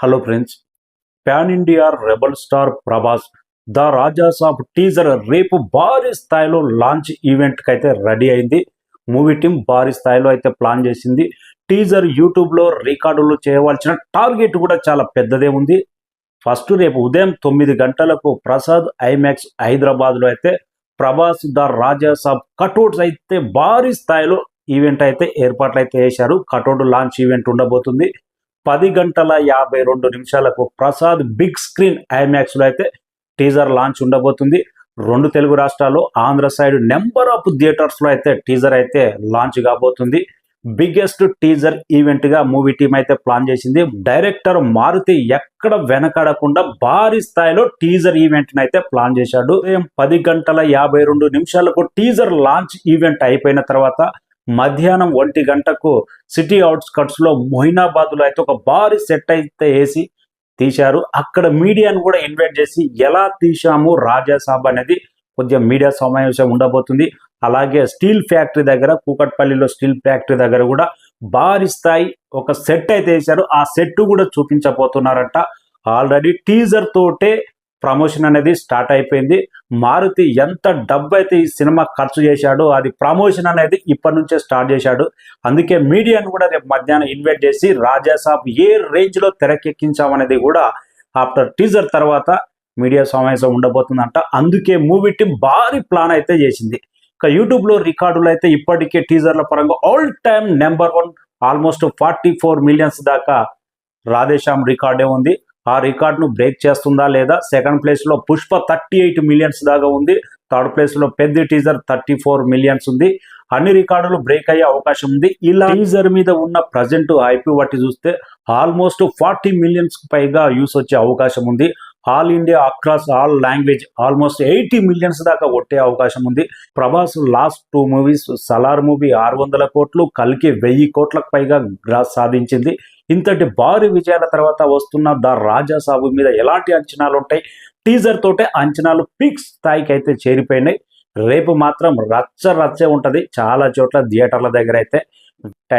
Hello friends, pan India rebel star Prabhas the Rajasaab teaser రేపు భారీ స్థాయిలో లాంచ్ ఈవెంట్కి అయితే రెడీ అయింది. మూవీ టీం భారీ స్థాయిలో అయితే ప్లాన్ చేసింది. టీజర్ యూట్యూబ్లో రికార్డులు చేయవలసిన టార్గెట్ కూడా చాలా పెద్దదే ఉంది. ఫస్ట్ రేపు ఉదయం 9 గంటలకు ప్రసాద్ ఐమాక్స్ హైదరాబాద్లో అయితే ప్రభాస్ ద రాజాసాబ్ కటౌట్స్ అయితే భారీ స్థాయిలో ఈవెంట్ అయితే ఏర్పాట్లు అయితే చేశారు. కటౌట్ లాంచ్ ఈవెంట్ ఉండబోతుంది. 10:52 ప్రసాద్ బిగ్ స్క్రీన్ ఐమాక్స్లో అయితే టీజర్ లాంచ్ ఉండబోతుంది. 2 తెలుగు రాష్ట్రాల్లో ఆంధ్ర సైడ్ నెంబర్ ఆఫ్ థియేటర్స్లో అయితే టీజర్ అయితే లాంచ్ కాబోతుంది. బిగ్గెస్ట్ టీజర్ ఈవెంట్గా మూవీ టీం అయితే ప్లాన్ చేసింది. డైరెక్టర్ మారుతి ఎక్కడ వెనకాడకుండా భారీ స్థాయిలో టీజర్ ఈవెంట్ని అయితే ప్లాన్ చేశాడు. ఉదయం 10:52 టీజర్ లాంచ్ ఈవెంట్ అయిపోయిన తర్వాత మధ్యాహ్నం 1 గంటకు సిటీ అవుట్స్కట్స్ లో మొయినాబాద్లో అయితే ఒక భారీ సెట్ అయితే వేసి తీశారు. అక్కడ మీడియాను కూడా ఇన్వైట్ చేసి ఎలా తీశాము రాజాసాబ్ అనేది కొద్దిగా మీడియా సమావేశం ఉండబోతుంది. అలాగే స్టీల్ ఫ్యాక్టరీ దగ్గర, కూకట్పల్లిలో స్టీల్ ఫ్యాక్టరీ దగ్గర కూడా భారీ స్థాయి ఒక సెట్ అయితే వేశారు. ఆ సెట్ కూడా చూపించబోతున్నారంట. ఆల్రెడీ టీజర్ తోటే ప్రమోషన్ అనేది స్టార్ట్ అయిపోయింది. మారుతి ఎంత డబ్బు అయితే ఈ సినిమా ఖర్చు చేశాడో అది ప్రమోషన్ అనేది ఇప్పటి నుంచే స్టార్ట్ చేశాడు. అందుకే మీడియాను కూడా రేపు మధ్యాహ్నం ఇన్వైట్ చేసి రాజాసాబ్ ఏ రేంజ్లో తెరకెక్కించామనేది కూడా ఆఫ్టర్ టీజర్ తర్వాత మీడియా సమావేశం ఉండబోతుందంట. అందుకే మూవీ టీం భారీ ప్లాన్ అయితే చేసింది. ఇక యూట్యూబ్లో రికార్డులు అయితే ఇప్పటికే టీజర్ల పరంగా all time number 1 almost 44 millions దాకా రాధేశ్యామ్ రికార్డే ఉంది. ఆ రికార్డును బ్రేక్ చేస్తుందా లేదా? సెకండ్ ప్లేస్లో పుష్ప 38 మిలియన్స్ దాకా ఉంది. థర్డ్ ప్లేస్లో పెద్ద టీజర్ 34 మిలియన్స్ ఉంది. అన్ని రికార్డులు బ్రేక్ అయ్యే అవకాశం ఉంది. ఇలా టీజర్ మీద ఉన్న ప్రజెంట్ ఐపీ బట్టి చూస్తే ఆల్మోస్ట్ 40 మిలియన్స్ పైగా యూస్ వచ్చే అవకాశం ఉంది. All India across all language almost 80 millions దాకా కొట్టే అవకాశం ఉంది. Prabhas last 2 movies Salaar movie 600 కోట్లు, కల్కి 1000 కోట్లకు పైగా గ్రాస్ సాధించింది. ఇంతటి భారీ విజయాల తర్వాత వస్తున్న ద రాజాసాబు మీద ఎలాంటి అంచనాలు ఉంటాయి? టీజర్ తోటే అంచనాలు పీక్ స్థాయికి అయితే చేరిపోయినాయి. రేపు మాత్రం రచ్చే ఉంటుంది చాలా చోట్ల థియేటర్ల దగ్గర అయితే.